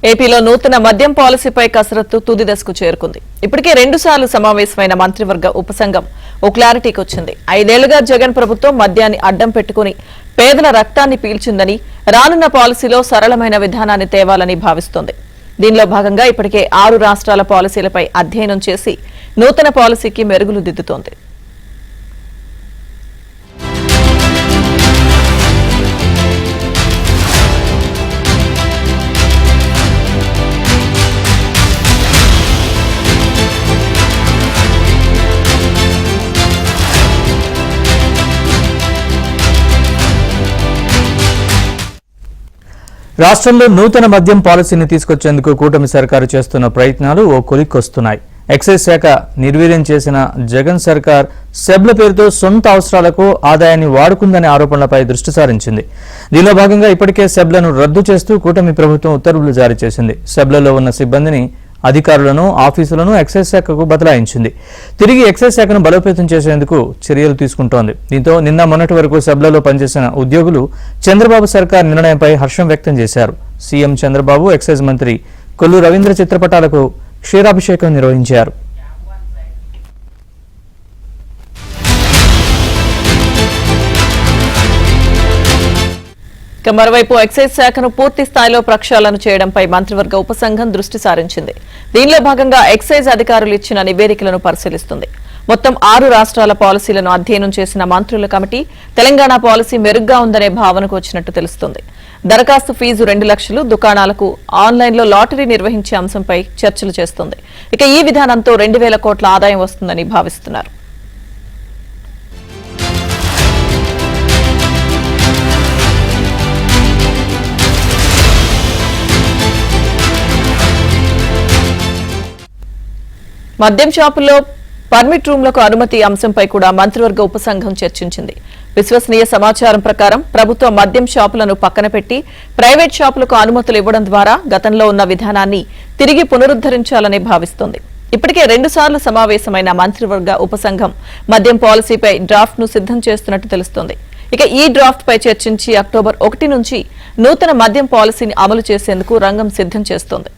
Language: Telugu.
ఏపీలో నూతన మద్యం పాలసీపై కసరత్తు తుది దశకు చేరుకుంది. ఇప్పటికే 2 సార్లు సమావేశమైన మంత్రివర్గ ఉపసంఘం ఓ క్లారిటీకి వచ్చింది. 5 ఏళ్లుగా జగన్ ప్రభుత్వం మద్యాన్ని అడ్డం పెట్టుకుని పేదల రక్తాన్ని పీల్చిందని, రానున్న పాలసీలో సరళమైన విధానాన్ని తేవాలని భావిస్తోంది. దీనిలో భాగంగా ఇప్పటికే 6 రాష్ట్రాల పాలసీలపై అధ్యయనం చేసి నూతన పాలసీకి మెరుగులు దిద్దుతోంది. రాష్ట్రంలో నూతన మద్యం పాలసీని తీసుకొచ్చేందుకు కూటమి సర్కారు చేస్తున్న ప్రయత్నాలు ఓ కొలిక్కొస్తున్నాయి. ఎక్సైజ్ శాఖ నిర్వీర్యం చేసిన జగన్ సర్కార్ సెబ్ల పేరుతో సొంత అవసరాలకు ఆదాయాన్ని వాడుకుందనే ఆరోపణలపై దృష్టి సారించింది. దీనిలో భాగంగా ఇప్పటికే సెబ్లను రద్దు చేస్తూ కూటమి ప్రభుత్వం ఉత్తర్వులు జారీ చేసింది. సెబ్లలో ఉన్న సిబ్బందిని, అధికారులను, ఆఫీసులను ఎక్సైజ్ శాఖకు బదలాయించింది. తిరిగి ఎక్సైజ్ శాఖను బలోపేతం చేసేందుకు చర్యలు తీసుకుంటోంది. దీంతో నిన్న మొన్నటి వరకు సెబ్లలో పనిచేసిన ఉద్యోగులు చంద్రబాబు సర్కార్ నిర్ణయంపై హర్షం వ్యక్తం చేశారు. సీఎం చంద్రబాబు, ఎక్సైజ్ మంత్రి కొల్లు రవీంద్ర చిత్రపటాలకు క్షీరాభిషేకం నిర్వహించారు. మరోవైపు ఎక్సైజ్ శాఖను పూర్తి స్థాయిలో ప్రక్షాళన చేయడంపై మంత్రివర్గ ఉపసంఘం దృష్టి సారించింది. దీనిలో భాగంగా ఎక్సైజ్ అధికారులు ఇచ్చిన నివేదికలను పరిశీలిస్తుంది. మొత్తం 6 రాష్ట్రాల పాలసీలను అధ్యయనం చేసిన మంత్రుల కమిటీ తెలంగాణ పాలసీ మెరుగ్గా ఉందనే భావనకు వచ్చినట్టు తెలుస్తోంది. దరఖాస్తు ఫీజు 2 లక్షలు, దుకాణాలకు ఆన్లైన్లో లాటరీ నిర్వహించే అంశంపై చర్చలు చేస్తోంది. ఇక ఈ విధానంతో 2000 కోట్ల ఆదాయం వస్తుందని భావిస్తున్నారు. మద్యం షాపుల్లో పర్మిట్ రూమ్లకు అనుమతి అంశంపై కూడా మంత్రివర్గ ఉపసంఘం చర్చించింది. విశ్వసనీయ సమాచారం ప్రకారం ప్రభుత్వ మద్యం షాపులను పక్కన పెట్టి ప్రైవేట్ షాపులకు అనుమతులు ఇవ్వడం ద్వారా గతంలో ఉన్న విధానాన్ని తిరిగి పునరుద్ధరించాలని భావిస్తోంది. ఇప్పటికే 2 సార్లు సమావేశమైన మంత్రివర్గ ఉపసంఘం మద్యం పాలసీపై డ్రాఫ్ట్ ను సిద్ధం చేస్తున్నట్టు తెలుస్తోంది. ఇక ఈ డ్రాఫ్ట్ పై చర్చించి అక్టోబర్ 1 నుంచి నూతన మద్యం పాలసీని అమలు చేసేందుకు రంగం సిద్ధం చేస్తోంది.